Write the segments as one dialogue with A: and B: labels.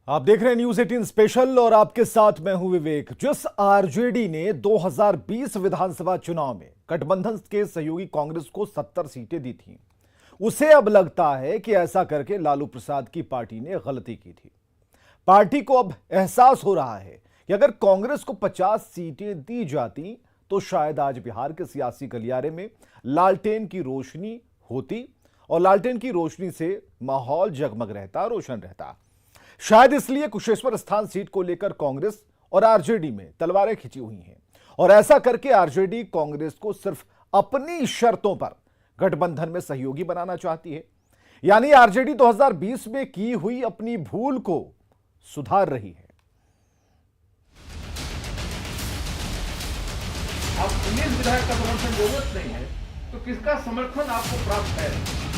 A: आप देख रहे हैं न्यूज 18 स्पेशल और आपके साथ मैं हूं विवेक। जिस आरजेडी ने 2020 विधानसभा चुनाव में गठबंधन के सहयोगी कांग्रेस को 70 सीटें दी थीं, उसे अब लगता है कि ऐसा करके लालू प्रसाद की पार्टी ने गलती की थी। पार्टी को अब एहसास हो रहा है कि अगर कांग्रेस को 50 सीटें दी जाती तो शायद आज बिहार के सियासी गलियारे में लालटेन की रोशनी होती और लालटेन की रोशनी से माहौल जगमग रहता, रोशन रहता। शायद इसलिए कुशेश्वर स्थान सीट को लेकर कांग्रेस और आरजेडी में तलवारें खिंची हुई हैं और ऐसा करके आरजेडी कांग्रेस को सिर्फ अपनी शर्तों पर गठबंधन में सहयोगी बनाना चाहती है। यानी आरजेडी 2020 में की हुई अपनी भूल को सुधार रही है।
B: आप 19 विधायक का समर्थन जरूरत नहीं है तो किसका समर्थन आपको प्राप्त है?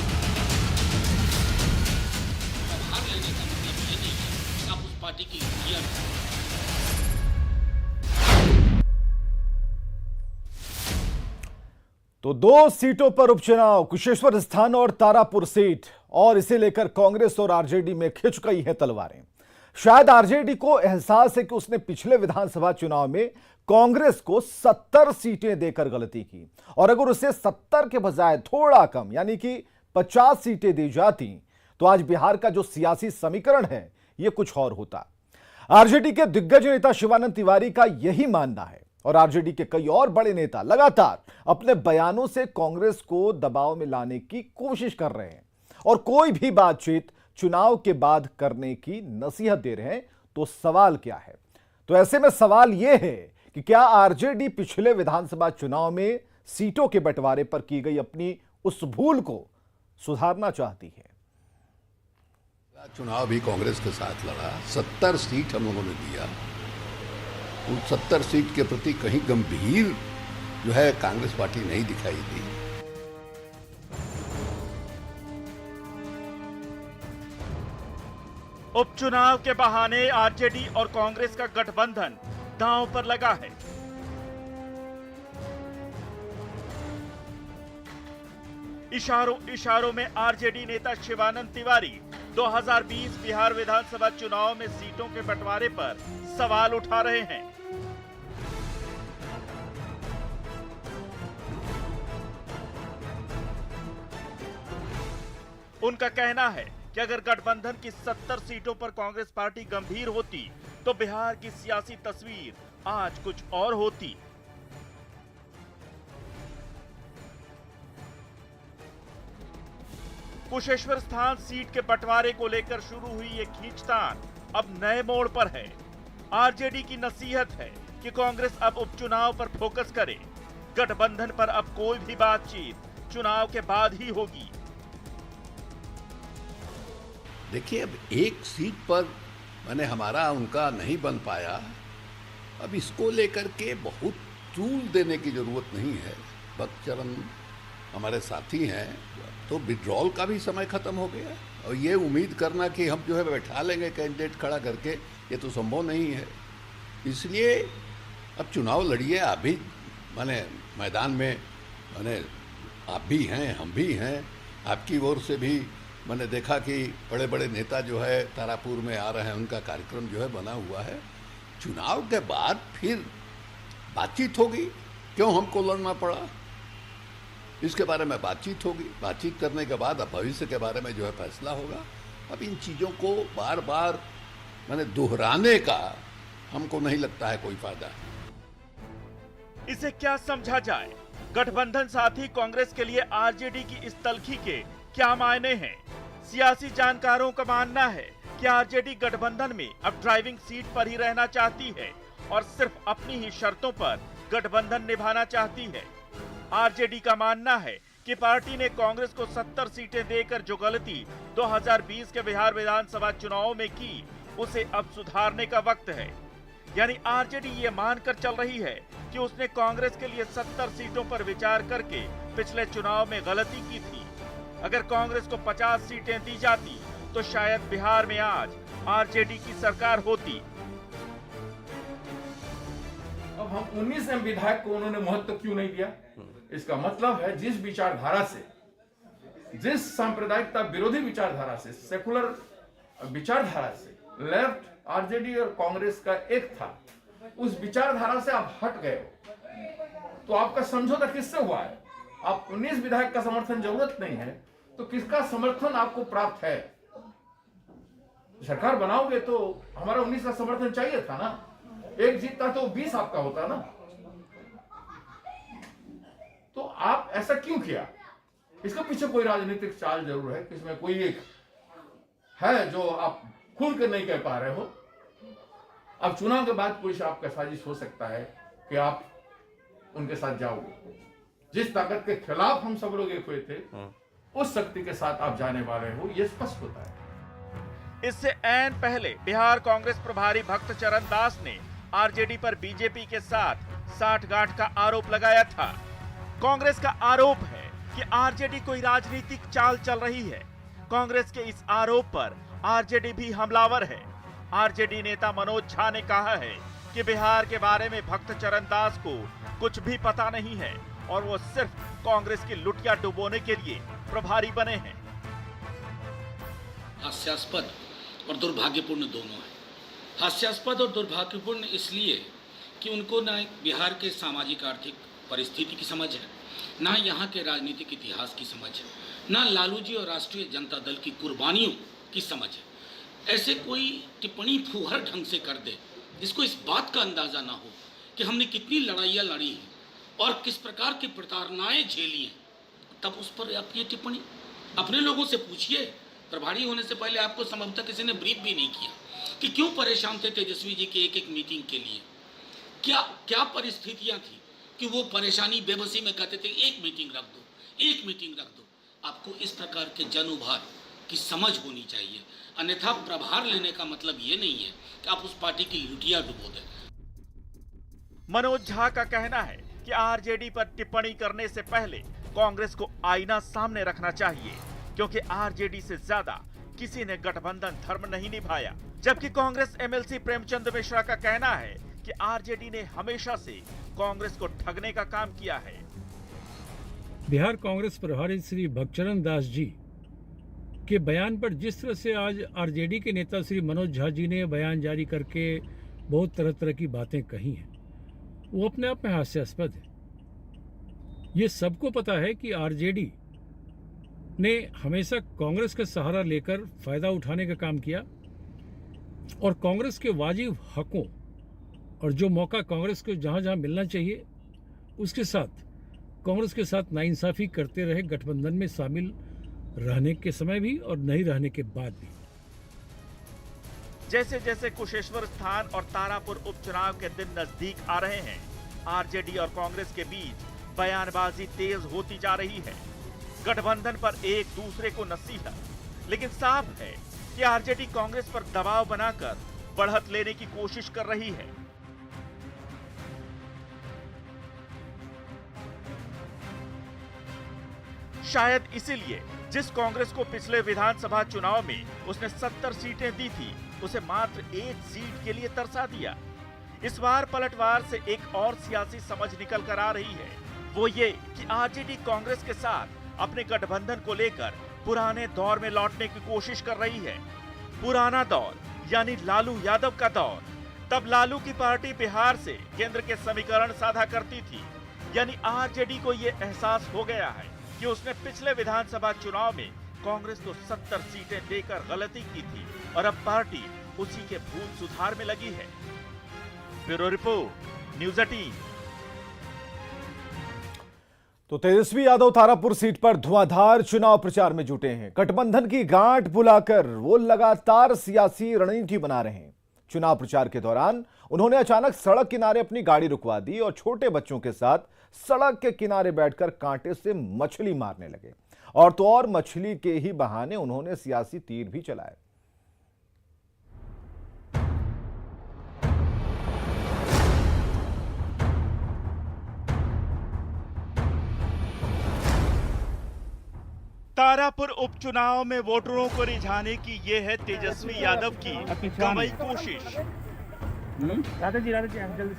C: पार्टी की
A: तो 2 सीटों पर उपचुनाव, कुशेश्वर स्थान और तारापुर सीट, और इसे लेकर कांग्रेस और आरजेडी में खिंच गई हैं तलवारें। शायद आरजेडी को एहसास है कि उसने पिछले विधानसभा चुनाव में कांग्रेस को 70 सीटें देकर गलती की और अगर उसे 70 के बजाय थोड़ा कम यानी कि 50 सीटें दी जाती तो आज बिहार का जो सियासी समीकरण है यह कुछ और होता। आरजेडी के दिग्गज नेता शिवानंद तिवारी का यही मानना है और आरजेडी के कई और बड़े नेता लगातार अपने बयानों से कांग्रेस को दबाव में लाने की कोशिश कर रहे हैं और कोई भी बातचीत चुनाव के बाद करने की नसीहत दे रहे हैं। तो सवाल क्या है? तो ऐसे में सवाल यह है कि क्या आरजेडी पिछले विधानसभा चुनाव में सीटों के बंटवारे पर की गई अपनी उस भूल को सुधारना चाहती है?
D: चुनाव भी कांग्रेस के साथ लड़ा, 70 सीट हम लोगों ने दिया। उन 70 सीट के प्रति कहीं गंभीर जो है कांग्रेस पार्टी नहीं दिखाई दी।
E: उपचुनाव के बहाने आरजेडी और कांग्रेस का गठबंधन दांव पर लगा है। इशारों इशारों में आरजेडी नेता शिवानंद तिवारी 2020 बिहार विधानसभा चुनाव में सीटों के बंटवारे पर सवाल उठा रहे हैं। उनका कहना है कि अगर गठबंधन की 70 सीटों पर कांग्रेस पार्टी गंभीर होती तो बिहार की सियासी तस्वीर आज कुछ और होती। कुशेश्वर स्थान सीट के बंटवारे को लेकर शुरू हुई ये खींचतान अब नए मोड़ पर है। आरजेडी की नसीहत है कि कांग्रेस अब उपचुनाव पर फोकस करे। गठबंधन पर अब कोई भी बातचीत चुनाव के बाद ही होगी।
D: देखिए, अब एक सीट पर मैंने हमारा उनका नहीं बन पाया, अब इसको लेकर के बहुत चूल देने की जरूरत नहीं है। भक्तचरण हमारे साथी हैं, तो विड्रॉल का भी समय खत्म हो गया और ये उम्मीद करना कि हम जो है बैठा लेंगे कैंडिडेट खड़ा करके, ये तो संभव नहीं है। इसलिए अब चुनाव लड़िए, आप भी माने मैदान में, माने आप भी हैं, हम भी हैं। आपकी ओर से भी मैंने देखा कि बड़े बड़े नेता जो है तारापुर में आ रहे हैं, उनका कार्यक्रम जो है बना हुआ है। चुनाव के बाद फिर बातचीत होगी, क्यों हमको लड़ना पड़ा, इसके बारे में बातचीत होगी। बातचीत करने के बाद अब भविष्य के बारे में जो है फैसला होगा। अब इन चीज़ों को बार बार मैंने दोहराने का हमको नहीं लगता है कोई फायदा।
E: इसे क्या समझा जाए? गठबंधन साथी कांग्रेस के लिए आरजेडी की इस तल्खी के क्या मायने हैं? सियासी जानकारों का मानना है कि आरजेडी गठबंधन में अब ड्राइविंग सीट पर ही रहना चाहती है और सिर्फ अपनी ही शर्तों पर गठबंधन निभाना चाहती है। आरजेडी का मानना है कि पार्टी ने कांग्रेस को 70 सीटें देकर जो गलती 2020 के बिहार विधानसभा चुनाव में की, उसे अब सुधारने का वक्त है। यानी आरजेडी ये मानकर चल रही है कि उसने कांग्रेस के लिए 70 सीटों पर विचार करके पिछले चुनाव में गलती की थी। अगर कांग्रेस को 50 सीटें दी जाती तो शायद बिहार में आज आरजेडी की सरकार होती।
B: अब हम 19 विधायक को उन्होंने महत्व क्यों नहीं दिया? इसका मतलब है जिस विचारधारा से, जिस सांप्रदायिकता विरोधी विचारधारा से, सेकुलर विचारधारा से लेफ्ट, आरजेडी और कांग्रेस का एक था, उस विचारधारा से आप हट गए हो, तो आपका समझौता किससे हुआ है? आप 19 विधायक का समर्थन जरूरत नहीं है, तो किसका समर्थन आपको प्राप्त है? सरकार बनाओगे तो हमारा 19 का समर्थन चाहिए था ना, एक जीतता तो 20 आपका होता ना। तो आप ऐसा क्यों किया? इसके पीछे कोई राजनीतिक चाल जरूर है, इसमें कोई एक है जो आप खुल कर नहीं कह पा रहे हो। अब चुनाव के बाद कोई आपका साजिश हो सकता है कि आप उनके साथ जाओगे। जिस ताकत के खिलाफ हम सब लोग एक हुए थे, उस शक्ति के साथ आप जाने वाले हो, यह स्पष्ट होता है।
E: इससे ऐन पहले बिहार कांग्रेस प्रभारी भक्त चरण दास ने आरजेडी पर बीजेपी के साथ साठगांठ का आरोप लगाया था। कांग्रेस का आरोप है कि आरजेडी कोई राजनीतिक चाल चल रही है। कांग्रेस के इस आरोप पर आरजेडी भी हमलावर है। आरजेडी नेता मनोज झा ने कहा है कि बिहार के बारे में भक्त चरण दास को कुछ भी पता नहीं है और वो सिर्फ कांग्रेस की लुटिया डुबोने के लिए प्रभारी बने हैं।
C: हास्यास्पद और दुर्भाग्यपूर्ण दोनों है। हास्यास्पद और दुर्भाग्यपूर्ण इसलिए कि उनको ना बिहार के सामाजिक आर्थिक परिस्थिति की समझ है, ना यहाँ के राजनीतिक इतिहास की समझ है, ना लालू जी और राष्ट्रीय जनता दल की कुर्बानियों की समझ है। ऐसे कोई टिप्पणी फूहर ढंग से कर दे जिसको इस बात का अंदाजा ना हो कि हमने कितनी लड़ाइयाँ लड़ी हैं और किस प्रकार की प्रताड़नाएं झेली हैं, तब उस पर आप ये टिप्पणी अपने लोगों से पूछिए। प्रभारी होने से पहले आपको संभवतः किसी ने ब्रीफ भी नहीं किया कि क्यों परेशान थे तेजस्वी जी की एक एक मीटिंग के लिए, क्या परिस्थितियां थी कि वो परेशानी बेबसी में कहते थे एक मीटिंग रख दो, एक मीटिंग रख दो। आपको इस प्रकार के जन उभार की समझ होनी चाहिए, अन्यथा प्रभार लेने का मतलब ये नहीं है कि आप उस पार्टी की लुटिया डुबो दें।
E: मनोज झा का कहना है कि आरजेडी पर टिप्पणी करने से पहले कांग्रेस को आईना सामने रखना चाहिए, क्योंकि आरजेडी से ज्यादा किसी ने गठबंधन धर्म नहीं निभाया। जबकि कांग्रेस एमएलसी प्रेमचंद मिश्रा का कहना है कि आरजेडी ने हमेशा से कांग्रेस को ठगने का काम किया है।
F: बिहार कांग्रेस प्रभारी श्री भक्तचरण दास जी के बयान पर जिस तरह से आज आरजेडी के नेता श्री मनोज झा जी ने बयान जारी करके बहुत तरह तरह की बातें कही हैं, वो अपने आप में हास्यास्पद है। ये सबको पता है कि आरजेडी ने हमेशा कांग्रेस का सहारा लेकर फायदा उठाने का काम किया और कांग्रेस के वाजिब हकों और जो मौका कांग्रेस को जहां जहां मिलना चाहिए उसके साथ कांग्रेस के साथ नाइंसाफी करते रहे, गठबंधन में शामिल रहने के समय भी और नहीं रहने के बाद भी।
E: जैसे जैसे कुशेश्वर स्थान और तारापुर उपचुनाव के दिन नजदीक आ रहे हैं, आरजेडी और कांग्रेस के बीच बयानबाजी तेज होती जा रही है। गठबंधन पर एक दूसरे को नसीहत, लेकिन साफ है कि आरजेडी कांग्रेस पर दबाव बनाकर बढ़त लेने की कोशिश कर रही है। शायद इसीलिए जिस कांग्रेस को पिछले विधानसभा चुनाव में उसने 70 सीटें दी थी, उसे मात्र एक सीट के लिए तरसा दिया। इस बार पलटवार से एक और सियासी समझ निकल कर आ रही है, वो ये कि आरजेडी कांग्रेस के साथ अपने गठबंधन को लेकर पुराने दौर में लौटने की कोशिश कर रही है। पुराना दौर यानी लालू यादव का दौर। तब लालू की पार्टी बिहार से केंद्र के समीकरण साधा करती थी, यानी आरजेडी को ये एहसास हो गया है कि उसने पिछले विधानसभा चुनाव में कांग्रेस को 70 सीटें देकर गलती की थी और अब पार्टी उसी के भूल सुधार में लगी है। Bureau report, news 18।
A: तो तेजस्वी यादव तारापुर सीट पर धुआंधार चुनाव प्रचार में जुटे हैं। गठबंधन की गांठ बुलाकर वो लगातार सियासी रणनीति बना रहे हैं। चुनाव प्रचार के दौरान उन्होंने अचानक सड़क किनारे अपनी गाड़ी रुकवा दी और छोटे बच्चों के साथ सड़क के किनारे बैठकर कांटे से मछली मारने लगे। और तो और मछली के ही बहाने उन्होंने सियासी तीर भी चलाए।
E: तारापुर उपचुनाव में वोटरों को रिझाने की ये है तेजस्वी यादव की कमाई कोशिश।
G: राधा जी हम जल्दी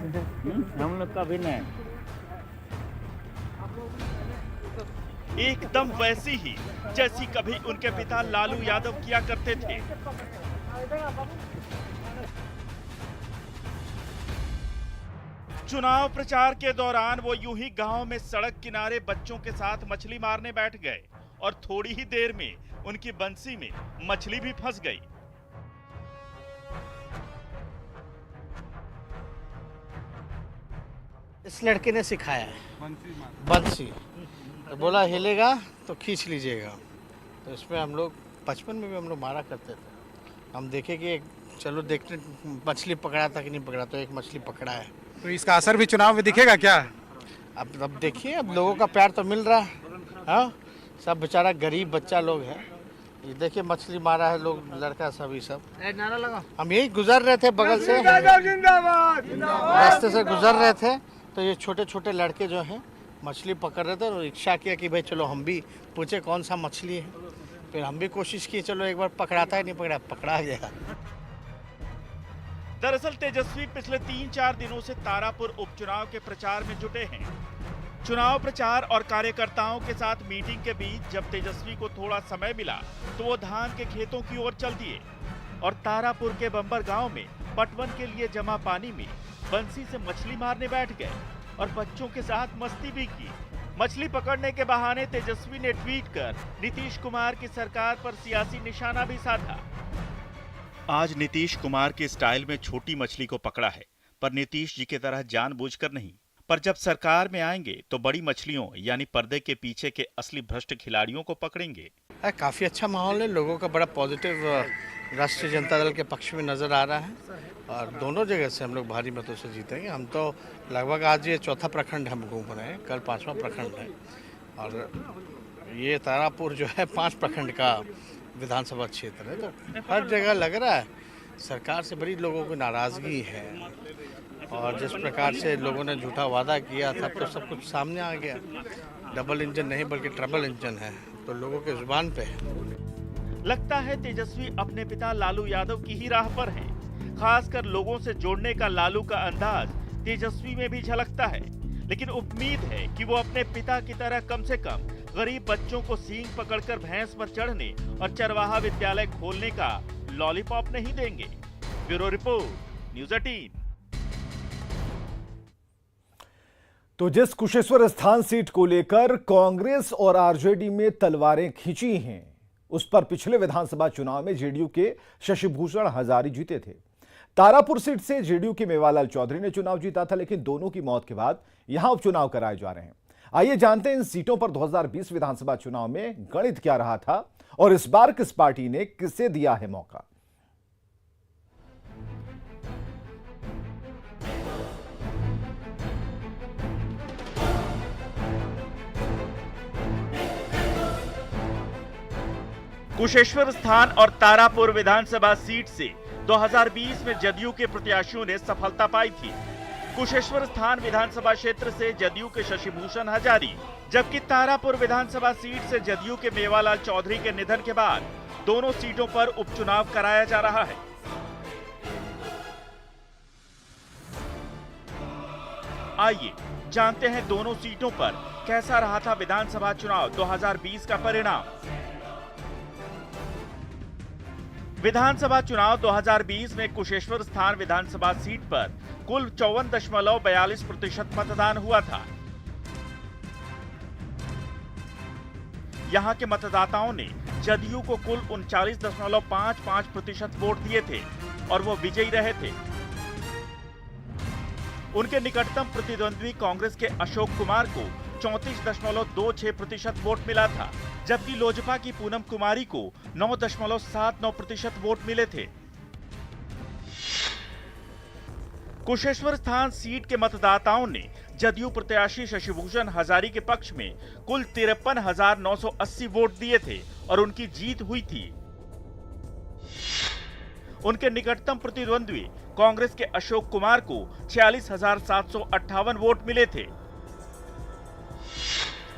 G: हम लोग का भी नहीं।
E: एकदम वैसी ही जैसी कभी उनके पिता लालू यादव किया करते थे। चुनाव प्रचार के दौरान वो यूं ही गांव में सड़क किनारे बच्चों के साथ मछली मारने बैठ गए और थोड़ी ही देर में उनकी बंसी में मछली भी फंस गई।
H: इस लड़के ने सिखाया है बंसी, तो बोला हिलेगा तो खींच लीजिएगा। तो इसमें हम लोग बचपन में भी हम लोग मारा करते थे। हम देखे कि चलो देखते मछली पकड़ा था कि नहीं पकड़ा, तो एक मछली पकड़ा है।
I: तो इसका असर भी चुनाव में दिखेगा क्या?
H: अब देखिए, अब लोगों का प्यार तो मिल रहा है। हाँ, सब बेचारा गरीब बच्चा लोग है, ये देखिए मछली मारा है लोग, लड़का सभी सब नारा लगा। हम यही गुजर रहे थे बगल से, रास्ते से गुजर रहे थे, तो ये छोटे छोटे लड़के जो हैं मछली पकड़ रहे थे और इच्छा किया कि भाई चलो हम भी पूछे कौन सा मछली है। फिर हम भी कोशिश की चलो एक बार पकड़ाता है, नहीं पकड़ा, पकड़ा गया।
E: दरअसल तेजस्वी पिछले 3-4 दिनों से तारापुर उपचुनाव के प्रचार में जुटे हैं। चुनाव प्रचार और कार्यकर्ताओं के साथ मीटिंग के बीच जब तेजस्वी को थोड़ा समय मिला तो वो धान के खेतों की ओर चल दिए और तारापुर के बंबर गांव में पटवन के लिए जमा पानी में बंसी से मछली मारने बैठ गए और बच्चों के साथ मस्ती भी की। मछली पकड़ने के बहाने तेजस्वी ने ट्वीट कर नीतीश कुमार की सरकार पर सियासी निशाना भी साधा। आज नीतीश कुमार के स्टाइल में छोटी मछली को पकड़ा है, पर नीतीश जी की तरह जानबूझकर नहीं। पर जब सरकार में आएंगे तो बड़ी मछलियों यानी पर्दे के पीछे के असली भ्रष्ट खिलाड़ियों को पकड़ेंगे।
H: काफी अच्छा माहौल है, लोगों का बड़ा पॉजिटिव राष्ट्रीय जनता दल के पक्ष में नजर आ रहा है और दोनों जगह से हम लोग भारी मतों से जीतेंगे। हम तो लगभग आज ये चौथा प्रखंड हम घूम रहे हैं, कल 5वां प्रखंड है और ये तारापुर जो है 5 प्रखंड का विधानसभा क्षेत्र है। तो हर जगह लग रहा है सरकार से बड़ी लोगों की नाराजगी है और जिस प्रकार से लोगों ने झूठा वादा किया था तो सब कुछ सामने आ गया। डबल इंजन नहीं बल्कि ट्रिपल इंजन है, तो लोगों के जुबान पे है।
E: लगता है तेजस्वी अपने पिता लालू यादव की ही राह पर हैं। खासकर लोगों से जोड़ने का लालू का अंदाज तेजस्वी में भी झलकता है, लेकिन उम्मीद है कि वो अपने पिता की तरह कम से कम गरीब बच्चों को सींग पकड़कर भैंस पर चढ़ने और चरवाहा विद्यालय खोलने का लॉलीपॉप नहीं देंगे। Bureau report, news 18।
A: तो जिस कुशेश्वर स्थान सीट को लेकर कांग्रेस और आरजेडी में तलवारें खींची हैं, उस पर पिछले विधानसभा चुनाव में जेडीयू के शशिभूषण हजारी जीते थे। तारापुर सीट से जेडीयू के मेवालाल चौधरी ने चुनाव जीता था, लेकिन दोनों की मौत के बाद यहां उपचुनाव कराए जा रहे हैं। आइए जानते हैं इन सीटों पर 2020 विधानसभा चुनाव में गणित क्या रहा था और इस बार किस पार्टी ने किसे दिया है मौका।
E: कुशेश्वर स्थान और तारापुर विधानसभा सीट से 2020 में जदयू के प्रत्याशियों ने सफलता पाई थी। कुशेश्वर स्थान विधानसभा क्षेत्र से जदयू के शशिभूषण हजारी, जबकि तारापुर विधानसभा सीट से जदयू के मेवालाल चौधरी के निधन के बाद दोनों सीटों पर उपचुनाव कराया जा रहा है। आइए जानते हैं दोनों सीटों पर कैसा रहा था विधानसभा चुनाव 2020 का परिणाम। विधानसभा चुनाव 2020 में कुशेश्वर स्थान विधानसभा सीट पर कुल 54.42% मतदान हुआ था। यहां के मतदाताओं ने जदयू को कुल 39.55% वोट दिए थे और वो विजयी रहे थे। उनके निकटतम प्रतिद्वंद्वी कांग्रेस के अशोक कुमार को 34.26% वोट मिला था, जबकि लोजपा की पूनम कुमारी को 9.79% वोट मिले थे। कुशेश्वर स्थान सीट के मतदाताओं ने जदयू प्रत्याशी शशिभूषण हजारी के पक्ष में कुल 53,980 वोट दिए थे और उनकी जीत हुई थी। उनके निकटतम प्रतिद्वंद्वी कांग्रेस के अशोक कुमार को 46,758 वोट मिले थे,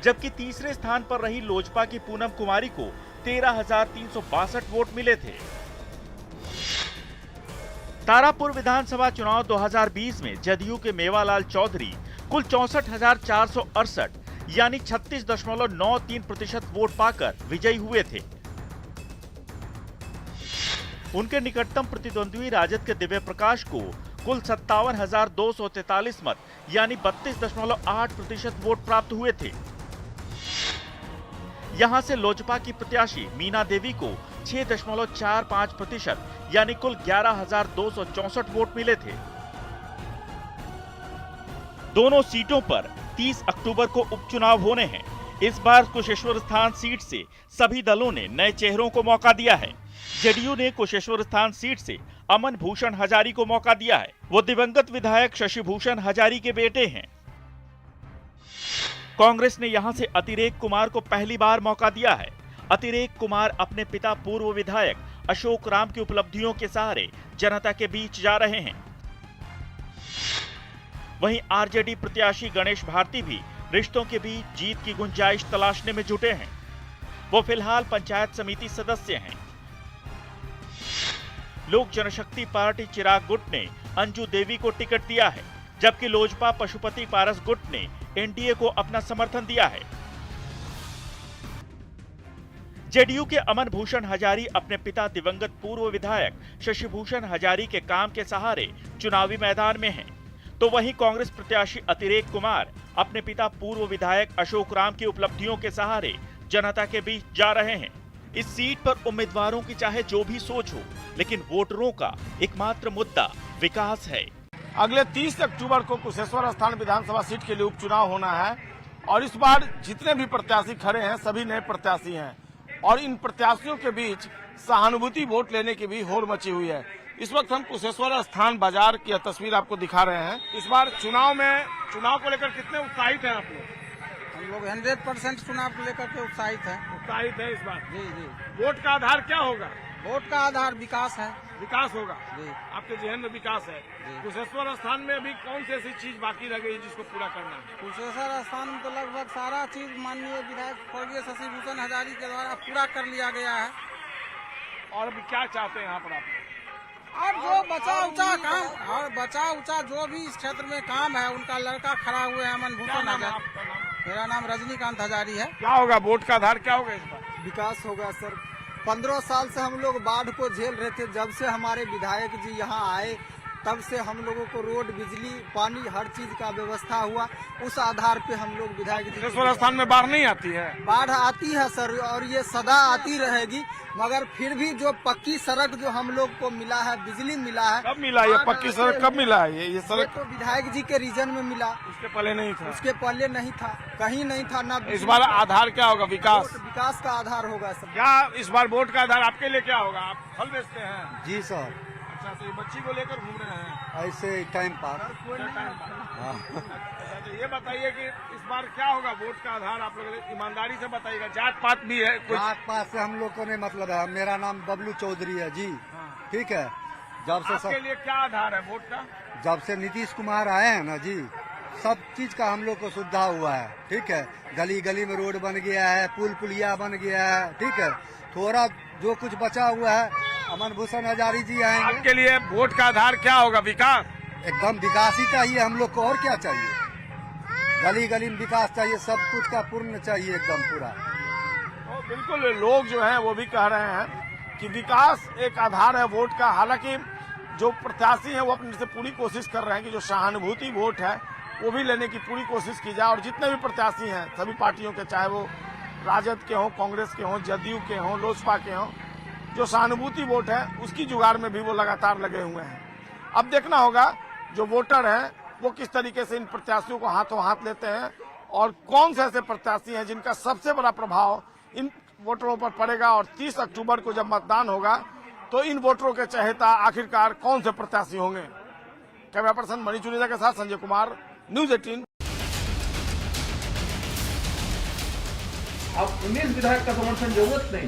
E: जबकि तीसरे स्थान पर रही लोजपा की पूनम कुमारी को 13,362 वोट मिले थे। तारापुर विधानसभा चुनाव 2020 में जदयू के मेवालाल चौधरी कुल 64,468 यानी 36.93% वोट पाकर विजयी हुए थे। उनके निकटतम प्रतिद्वंद्वी राजद के दिव्य प्रकाश को कुल 57,243 मत यानी 32.8% वोट प्राप्त हुए थे। यहां से लोजपा की प्रत्याशी मीना देवी को 6.45% यानी कुल 11,264 वोट मिले थे। दोनों सीटों पर 30 अक्टूबर को उपचुनाव होने हैं। इस बार कुशेश्वर स्थान सीट से सभी दलों ने नए चेहरों को मौका दिया है। जेडीयू ने कुशेश्वर स्थान सीट से अमन भूषण हजारी को मौका दिया है। वो दिवंगत विधायक शशि भूषण हजारी के बेटे हैं। कांग्रेस ने यहां से अतिरेक कुमार को पहली बार मौका दिया है। अतिरेक कुमार अपने पिता पूर्व विधायक अशोक राम की उपलब्धियों के सहारे जनता के बीच जा रहे हैं। वहीं आरजेडी प्रत्याशी गणेश भारती भी रिश्तों के बीच जीत की गुंजाइश तलाशने में जुटे हैं। वो फिलहाल पंचायत समिति सदस्य हैं। लोक जनशक्ति पार्टी चिराग गुट ने अंजू देवी को टिकट दिया है, जबकि लोजपा पशुपति पारस गुट ने एनडीए को अपना समर्थन दिया है। जेडीयू के अमन भूषण हजारी अपने पिता दिवंगत पूर्व विधायक शशि भूषण हजारी के काम के सहारे चुनावी मैदान में हैं। तो वहीं कांग्रेस प्रत्याशी अतिरेक कुमार अपने पिता पूर्व विधायक अशोक राम की उपलब्धियों के सहारे जनता के बीच जा रहे हैं। इस सीट पर उम्मीदवारों की चाहे जो भी सोच हो, लेकिन वोटरों का एकमात्र मुद्दा विकास है।
J: अगले 30 अक्टूबर को कुशेश्वर स्थान विधानसभा सीट के लिए उपचुनाव होना है और इस बार जितने भी प्रत्याशी खड़े हैं सभी नए प्रत्याशी हैं और इन प्रत्याशियों के बीच सहानुभूति वोट लेने की भी होड़ मची हुई है। इस वक्त हम कुशेश्वर स्थान बाजार की तस्वीर आपको दिखा रहे हैं। इस बार चुनाव को लेकर कितने उत्साहित हैं आप लोग?
K: हम लोग 100% चुनाव को लेकर के उत्साहित है
J: इस बार।
K: जी जी।
J: वोट का आधार क्या होगा?
K: वोट का आधार विकास है।
J: विकास होगा
K: जी।
J: आपके जहन में विकास है। कुशेश्वर स्थान में अभी कौन सी ऐसी चीज बाकी रह गई जिसको पूरा करना है?
K: कुशेश्वर स्थान में तो लगभग सारा चीज माननीय विधायक स्वर्गीय शशि भूषण हजारी के द्वारा पूरा कर लिया गया है।
J: और अभी क्या चाहते हैं यहाँ पर आप?
K: और जो बचा उचा जो भी इस क्षेत्र में काम है उनका लड़का खड़ा हुए है अमन भूषण हजारी। मेरा नाम रजनीकांत हजारी है।
J: क्या होगा वोट का आधार क्या होगा इस बार?
K: विकास होगा सर। 15 साल से हम लोग बाढ़ को झेल रहे थे। जब से हमारे विधायक जी यहाँ आए तब से हम लोगों को रोड, बिजली, पानी हर चीज का व्यवस्था हुआ। उस आधार पे हम लोग विधायक जी।
J: कुशेश्वर स्थान में बाढ़ नहीं आती है?
K: बाढ़ आती है सर और ये सदा आती रहेगी, मगर फिर भी जो पक्की सड़क जो हम लोग को मिला है, बिजली मिला है।
J: कब मिला ये पक्की सड़क? कब मिला है ये सड़क?
K: तो विधायक जी के रीजन में मिला।
J: उसके पहले नहीं था?
K: उसके पहले नहीं था, कहीं नहीं था ना।
J: इस बार आधार क्या होगा?
K: विकास का आधार होगा सर।
J: क्या इस बार वोट का आधार आपके लिए क्या होगा? आप फल बेचते हैं?
K: जी सर।
J: अच्छा, तो ये बच्ची को लेकर घूम रहे हैं
K: ऐसे टाइम पास।
J: तो ये बताइए कि इस बार क्या होगा वोट का आधार? आप लोग ईमानदारी से बताइएगा। जात पात भी है?
K: जात पात से हम लोग को नहीं मतलब है। मेरा नाम बबलू चौधरी है जी। ठीक है। जब से
J: आपके लिए क्या आधार है वोट का?
K: जब से नीतीश कुमार आए हैं ना जी, सब चीज का हम लोग को सुविधा हुआ है। ठीक है। गली गली में रोड बन गया है, पुल पुलिया बन गया है। ठीक है। थोड़ा जो कुछ बचा हुआ है अमन भूषण हजारी जी आएंगे।
J: आपके लिए वोट का आधार क्या होगा? विकास।
K: एकदम विकास ही चाहिए हम लोग को, और क्या चाहिए? गली गली में विकास चाहिए, सब कुछ का पूर्ण चाहिए एकदम पूरा।
J: तो बिल्कुल लोग जो हैं वो भी कह रहे हैं कि विकास एक आधार है वोट का। हालांकि जो प्रत्याशी हैं वो अपने से पूरी कोशिश कर रहे हैं कि जो सहानुभूति वोट है वो भी लेने की पूरी कोशिश की जाए। और जितने भी प्रत्याशी हैं सभी पार्टियों के, चाहे वो राजद के हों, कांग्रेस के हों, जदयू के हों, लोजपा के हों, जो सहानुभूति वोट है उसकी जुगाड़ में भी वो लगातार लगे हुए हैं। अब देखना होगा जो वोटर हैं वो किस तरीके से इन प्रत्याशियों को हाथों हाथ लेते हैं और कौन से ऐसे प्रत्याशी हैं जिनका सबसे बड़ा प्रभाव इन वोटरों पर पड़ेगा। और 30 अक्टूबर को जब मतदान होगा तो इन वोटरों के चहेता आखिरकार कौन से प्रत्याशी होंगे। कैमरा पर्सन मणि चुनेजा के साथ संजय कुमार, न्यूज 18।
B: अब 19 विधायक का समर्थन जरूरत नहीं है।